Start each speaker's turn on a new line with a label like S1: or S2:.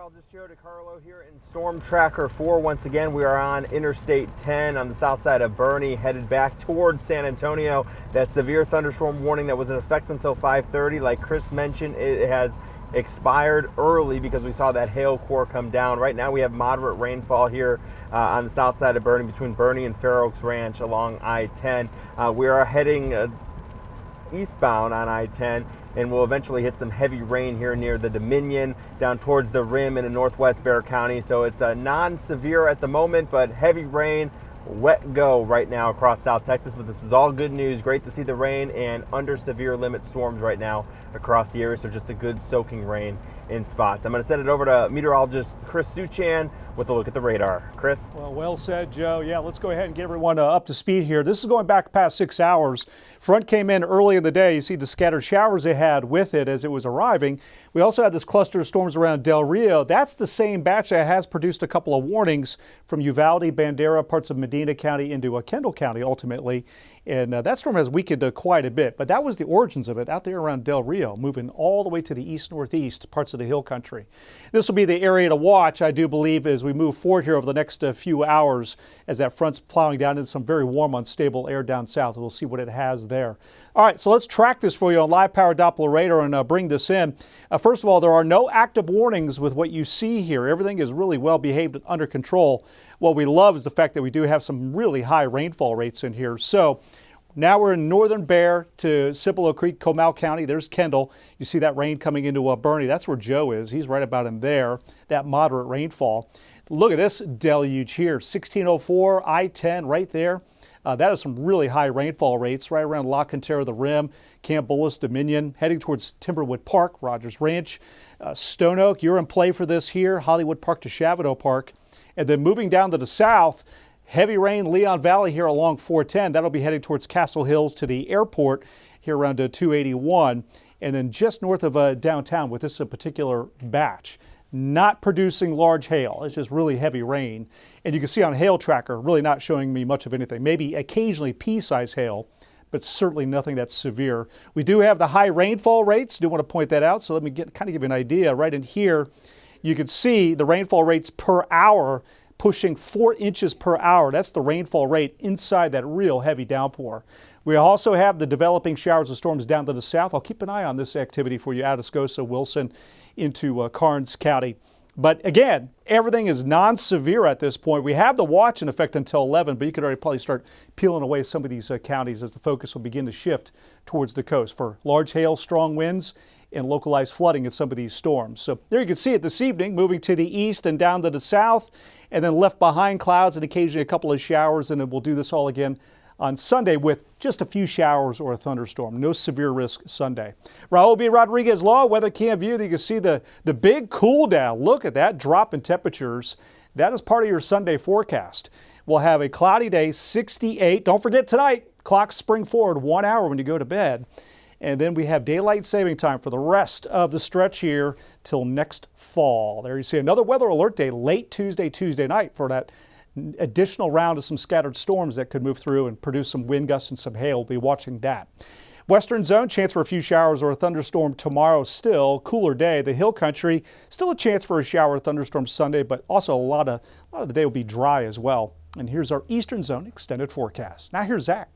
S1: Meteorologist Joe DiCarlo here in Storm Tracker 4. Once again, we are on Interstate 10 on the south side of Boerne, headed back towards San Antonio. That severe thunderstorm warning that was in effect until 5:30, like Chris mentioned, it has expired early because we saw that hail core come down. Right now we have moderate rainfall here on the south side of Boerne, between Boerne and Fair Oaks Ranch along I-10. We are heading eastbound on I-10, and we'll eventually hit some heavy rain here near the Dominion, down towards the rim in the northwest Bexar County. So it's non-severe at the moment, but heavy rain, wet go right now across South Texas. But this is all good news. Great to see the rain and under severe limit storms right now across the area. So just a good soaking rain in spots. I'm going to send it over to meteorologist Chris Suchan with a look at the radar. Chris?
S2: Well said, Joe. Yeah, let's go ahead and get everyone up to speed here. This is going back past 6 hours. Front came in early in the day. You see the scattered showers they had with it as it was arriving. We also had this cluster of storms around Del Rio. That's the same batch that has produced a couple of warnings from Uvalde, Bandera, parts of Medina County into Kendall County ultimately. And that storm has weakened quite a bit, but that was the origins of it out there around Del Rio, moving all the way to the east-northeast parts of the hill country. This will be the area to watch, I do believe, as we move forward here over the next few hours, as that front's plowing down into some very warm, unstable air down south. We'll see what it has there. All right, so let's track this for you on live power Doppler radar and bring this in. First of all, there are no active warnings with what you see here. Everything is really well behaved and under control. What we love is the fact that we do have some really high rainfall rates in here. So now we're in northern Bexar to Cipolo Creek, Comal County. There's Kendall. You see that rain coming into Boerne. That's where Joe is. He's right about in there, that moderate rainfall. Look at this deluge here, 1604, I-10 right there. That is some really high rainfall rates right around La Cantera, the Rim, Camp Bullis, Dominion, heading towards Timberwood Park, Rogers Ranch, Stone Oak. You're in play for this here, Hollywood Park to Chavano Park. And then moving down to the south, heavy rain, Leon Valley here along 410. That'll be heading towards Castle Hills to the airport here around 281. And then just north of downtown with this particular batch. Not producing large hail. It's just really heavy rain. And you can see on Hail Tracker, really not showing me much of anything. Maybe occasionally pea-size hail, but certainly nothing that's severe. We do have the high rainfall rates. Do want to point that out. So let me kind of give you an idea. Right in here, you can see the rainfall rates per hour pushing 4 inches per hour. That's the rainfall rate inside that real heavy downpour. We also have the developing showers and storms down to the south. I'll keep an eye on this activity for you, Atascosa, Wilson, into Karnes County. But again, everything is non-severe at this point. We have the watch in effect until 11, but you could already probably start peeling away some of these counties as the focus will begin to shift towards the coast for large hail, strong winds, and localized flooding in some of these storms. So there you can see it this evening, moving to the east and down to the south, and then left behind clouds and occasionally a couple of showers, and then we'll do this all again on Sunday with just a few showers or a thunderstorm. No severe risk Sunday. Raul B. Rodriguez Law, Weather Cam View. You can see the big cool down. Look at that drop in temperatures. That is part of your Sunday forecast. We'll have a cloudy day, 68. Don't forget tonight, clocks spring forward 1 hour when you go to bed. And then we have daylight saving time for the rest of the stretch here till next fall. There you see another weather alert day late Tuesday night for that additional round of some scattered storms that could move through and produce some wind gusts and some hail. We'll be watching that. Western zone, chance for a few showers or a thunderstorm tomorrow still. Cooler day. The hill country, still a chance for a shower or thunderstorm Sunday, but also a lot of the day will be dry as well. And here's our eastern zone extended forecast. Now here's Zach.